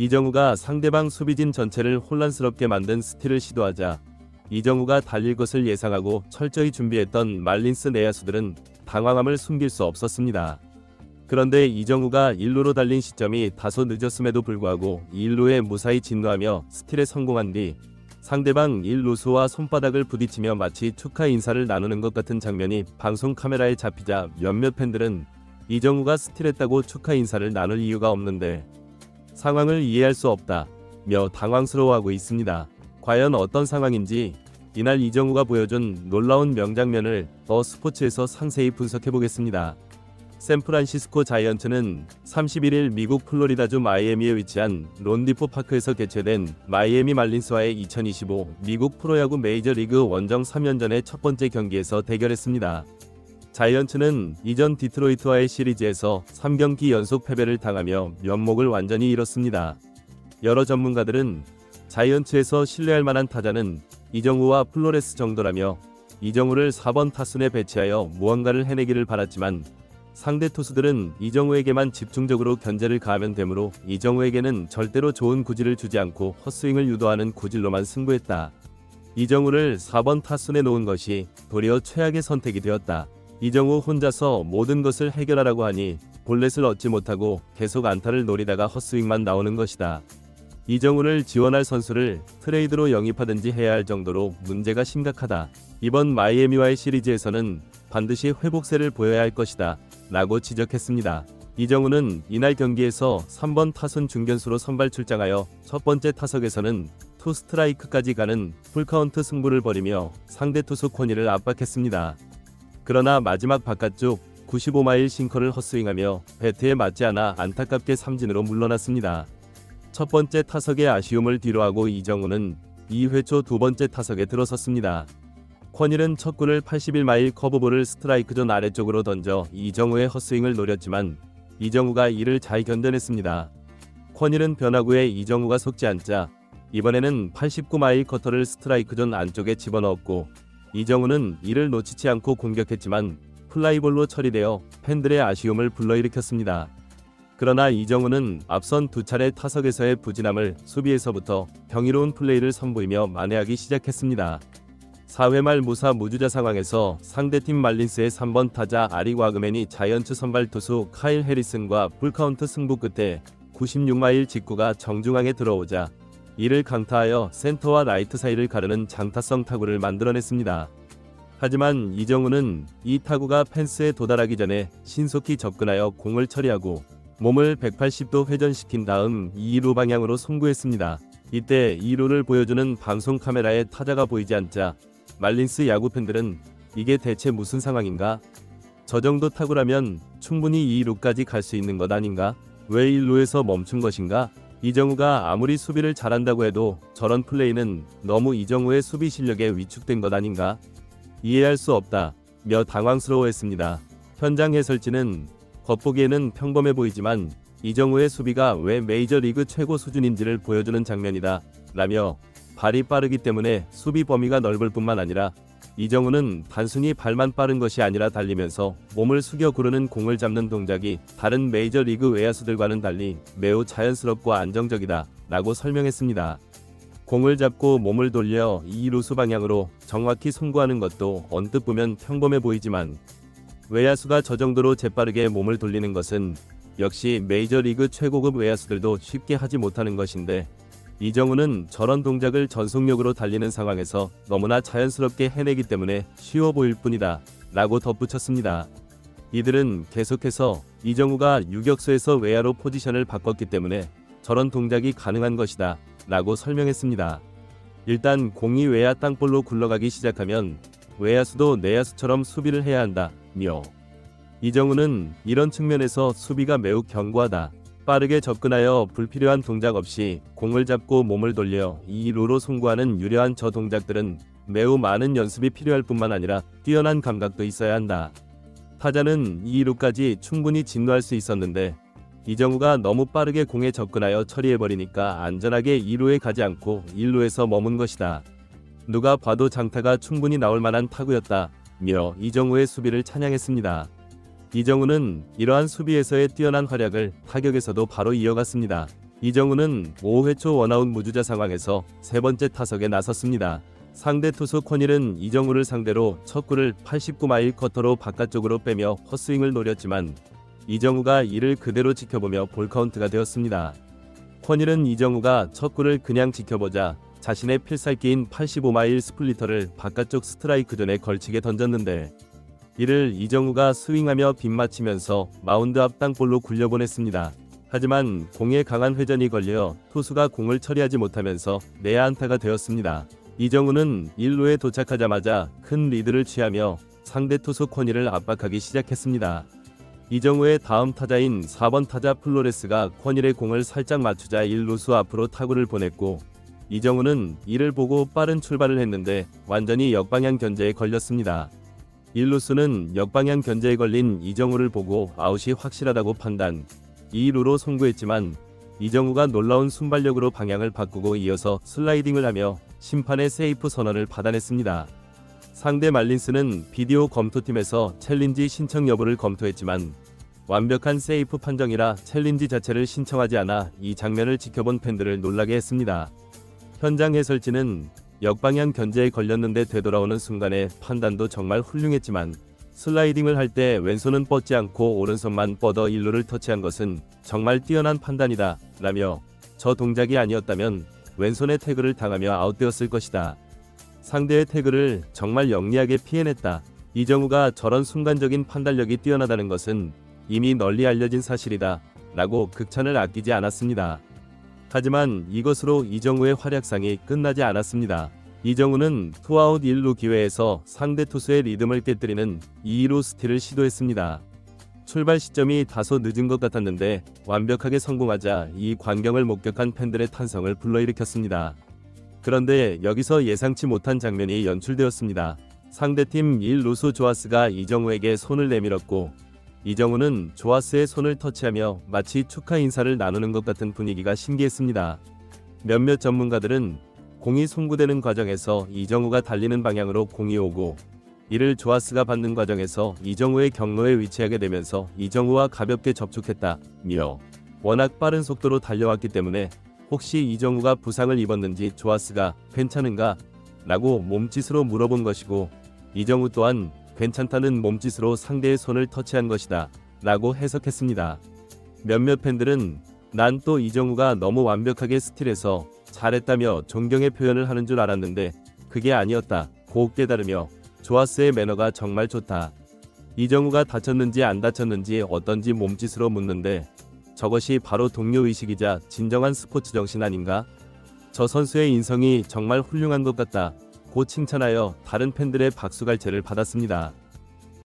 이정우가 상대방 수비진 전체를 혼란스럽게 만든 스틸을 시도하자 이정우가 달릴 것을 예상하고 철저히 준비했던 말린스 내야수들은 당황함을 숨길 수 없었습니다. 그런데 이정우가 1루로 달린 시점이 다소 늦었음에도 불구하고 1루에 무사히 진루하며 스틸에 성공한 뒤 상대방 1루수와 손바닥을 부딪히며 마치 축하 인사를 나누는 것 같은 장면이 방송 카메라에 잡히자 몇몇 팬들은 이정우가 스틸했다고 축하 인사를 나눌 이유가 없는데 상황을 이해할 수 없다며 당황스러워하고 있습니다. 과연 어떤 상황인지 이날 이정우가 보여준 놀라운 명장면을 더 스포츠에서 상세히 분석해보겠습니다. 샌프란시스코 자이언츠는 31일 미국 플로리다주 마이애미에 위치한 론디포 파크에서 개최된 마이애미 말린스와의 2025 미국 프로야구 메이저리그 원정 3연전의 첫 번째 경기에서 대결했습니다. 자이언츠는 이전 디트로이트와의 시리즈에서 3경기 연속 패배를 당하며 면목을 완전히 잃었습니다. 여러 전문가들은 자이언츠에서 신뢰할 만한 타자는 이정우와 플로레스 정도라며 이정우를 4번 타순에 배치하여 무언가를 해내기를 바랐지만 상대 투수들은 이정우에게만 집중적으로 견제를 가하면 되므로 이정우에게는 절대로 좋은 구질을 주지 않고 헛스윙을 유도하는 구질로만 승부했다. 이정우를 4번 타순에 놓은 것이 도리어 최악의 선택이 되었다. 이정우 혼자서 모든 것을 해결하라고 하니 볼넷을 얻지 못하고 계속 안타를 노리다가 헛스윙만 나오는 것이다. 이정우를 지원할 선수를 트레이드로 영입하든지 해야 할 정도로 문제가 심각하다. 이번 마이애미와의 시리즈에서는 반드시 회복세를 보여야 할 것이다 라고 지적했습니다. 이정우는 이날 경기에서 3번 타순 중견수로 선발 출장하여 첫 번째 타석에서는 투 스트라이크까지 가는 풀카운트 승부를 벌이며 상대 투수 쿼니를 압박했습니다. 그러나 마지막 바깥쪽 95마일 싱커를 헛스윙하며 배트에 맞지 않아 안타깝게 삼진으로 물러났습니다. 첫 번째 타석의 아쉬움을 뒤로하고 이정우는 2회 초 두 번째 타석에 들어섰습니다. 쿼닐은 첫 구를 81마일 커브볼을 스트라이크 존 아래쪽으로 던져 이정우의 헛스윙을 노렸지만 이정우가 이를 잘 견뎌냈습니다. 쿼닐은 변화구에 이정우가 속지 않자 이번에는 89마일 커터를 스트라이크 존 안쪽에 집어넣었고 이정우는 이를 놓치지 않고 공격했지만 플라이볼로 처리되어 팬들의 아쉬움을 불러일으켰습니다. 그러나 이정우는 앞선 두 차례 타석에서의 부진함을 수비에서부터 경이로운 플레이를 선보이며 만회하기 시작했습니다. 4회 말 무사 무주자 상황에서 상대팀 말린스의 3번 타자 아리 와그맨이 자이언츠 선발 투수 카일 해리슨과 풀카운트 승부 끝에 96마일 직구가 정중앙에 들어오자 이를 강타하여 센터와 라이트 사이를 가르는 장타성 타구를 만들어냈습니다. 하지만 이정우는 이 타구가 펜스에 도달하기 전에 신속히 접근하여 공을 처리하고 몸을 180도 회전시킨 다음 2루 방향으로 송구했습니다. 이때 2루를 보여주는 방송 카메라에 타자가 보이지 않자 말린스 야구 팬들은 이게 대체 무슨 상황인가? 저 정도 타구라면 충분히 2루까지 갈 수 있는 것 아닌가? 왜 1루에서 멈춘 것인가? 이정우가 아무리 수비를 잘한다고 해도 저런 플레이는 너무 이정우의 수비 실력에 위축된 것 아닌가? 이해할 수 없다며 당황스러워했습니다. 현장 해설진은 겉보기에는 평범해 보이지만 이정우의 수비가 왜 메이저리그 최고 수준인지를 보여주는 장면이다 라며 발이 빠르기 때문에 수비 범위가 넓을 뿐만 아니라 이정우는 단순히 발만 빠른 것이 아니라 달리면서 몸을 숙여 구르는 공을 잡는 동작이 다른 메이저리그 외야수들과는 달리 매우 자연스럽고 안정적이다 라고 설명했습니다. 공을 잡고 몸을 돌려 2루수 방향으로 정확히 송구하는 것도 언뜻 보면 평범해 보이지만 외야수가 저 정도로 재빠르게 몸을 돌리는 것은 역시 메이저리그 최고급 외야수들도 쉽게 하지 못하는 것인데 이정우는 저런 동작을 전속력으로 달리는 상황에서 너무나 자연스럽게 해내기 때문에 쉬워 보일 뿐이다 라고 덧붙였습니다. 이들은 계속해서 이정우가 유격수에서 외야로 포지션을 바꿨기 때문에 저런 동작이 가능한 것이다 라고 설명했습니다. 일단 공이 외야 땅볼로 굴러가기 시작하면 외야수도 내야수처럼 수비를 해야 한다며 이정우는 이런 측면에서 수비가 매우 견고하다. 빠르게 접근하여 불필요한 동작 없이 공을 잡고 몸을 돌려 2루로 송구하는 유려한 저 동작들은 매우 많은 연습이 필요할 뿐만 아니라 뛰어난 감각도 있어야 한다. 타자는 2루까지 충분히 진루할 수 있었는데 이정우가 너무 빠르게 공에 접근하여 처리해버리니까 안전하게 2루에 가지 않고 1루에서 머문 것이다. 누가 봐도 장타가 충분히 나올 만한 타구였다며 이정우의 수비를 찬양했습니다. 이정우는 이러한 수비에서의 뛰어난 활약을 타격에서도 바로 이어갔습니다. 이정우는 5회 초 원아웃 무주자 상황에서 세 번째 타석에 나섰습니다. 상대 투수 권일은 이정우를 상대로 첫 구를 89마일 커터로 바깥쪽으로 빼며 헛스윙을 노렸지만 이정우가 이를 그대로 지켜보며 볼카운트가 되었습니다. 권일은 이정우가 첫 구를 그냥 지켜보자 자신의 필살기인 85마일 스플리터를 바깥쪽 스트라이크 존에 걸치게 던졌는데 이를 이정우가 스윙하며 빗맞히면서 마운드 앞 땅볼로 굴려보냈습니다. 하지만 공에 강한 회전이 걸려 투수가 공을 처리하지 못하면서 내야 안타가 되었습니다. 이정우는 1루에 도착하자마자 큰 리드를 취하며 상대 투수 권일을 압박하기 시작했습니다. 이정우의 다음 타자인 4번 타자 플로레스가 권일의 공을 살짝 맞추자 1루수 앞으로 타구를 보냈고 이정우는 이를 보고 빠른 출발을 했는데 완전히 역방향 견제에 걸렸습니다. 1루수는 역방향 견제에 걸린 이정우를 보고 아웃이 확실하다고 판단, 2루로 송구했지만 이정우가 놀라운 순발력으로 방향을 바꾸고 이어서 슬라이딩을 하며 심판의 세이프 선언을 받아냈습니다. 상대 말린스는 비디오 검토팀에서 챌린지 신청 여부를 검토했지만 완벽한 세이프 판정이라 챌린지 자체를 신청하지 않아 이 장면을 지켜본 팬들을 놀라게 했습니다. 현장 해설진은 역방향 견제에 걸렸는데 되돌아오는 순간의 판단도 정말 훌륭했지만 슬라이딩을 할 때 왼손은 뻗지 않고 오른손만 뻗어 1루를 터치한 것은 정말 뛰어난 판단이다 라며 저 동작이 아니었다면 왼손에 태그를 당하며 아웃되었을 것이다. 상대의 태그를 정말 영리하게 피해냈다. 이정우가 저런 순간적인 판단력이 뛰어나다는 것은 이미 널리 알려진 사실이다 라고 극찬을 아끼지 않았습니다. 하지만 이것으로 이정우의 활약상이 끝나지 않았습니다. 이정우는 투아웃 1루 기회에서 상대 투수의 리듬을 깨뜨리는 2루 스틸을 시도했습니다. 출발 시점이 다소 늦은 것 같았는데 완벽하게 성공하자 이 광경을 목격한 팬들의 탄성을 불러일으켰습니다. 그런데 여기서 예상치 못한 장면이 연출되었습니다. 상대팀 1루수 조아스가 이정우에게 손을 내밀었고 이정우는 조아스의 손을 터치하며 마치 축하 인사를 나누는 것 같은 분위기가 신기했습니다. 몇몇 전문가들은 공이 송구되는 과정에서 이정우가 달리는 방향으로 공이 오고 이를 조아스가 받는 과정에서 이정우의 경로에 위치하게 되면서 이정우와 가볍게 접촉했다며 워낙 빠른 속도로 달려왔기 때문에 혹시 이정우가 부상을 입었는지 조아스가 괜찮은가? 라고 몸짓으로 물어본 것이고 이정우 또한 괜찮다는 몸짓으로 상대의 손을 터치한 것이다 라고 해석했습니다. 몇몇 팬들은 난 또 이정우가 너무 완벽하게 스틸해서 잘했다며 존경의 표현을 하는 줄 알았는데 그게 아니었다 고 깨달으며 조아스의 매너가 정말 좋다. 이정우가 다쳤는지 안 다쳤는지 어떤지 몸짓으로 묻는데 저것이 바로 동료의식이자 진정한 스포츠 정신 아닌가? 저 선수의 인성이 정말 훌륭한 것 같다 고 칭찬하여 다른 팬들의 박수갈채를 받았습니다.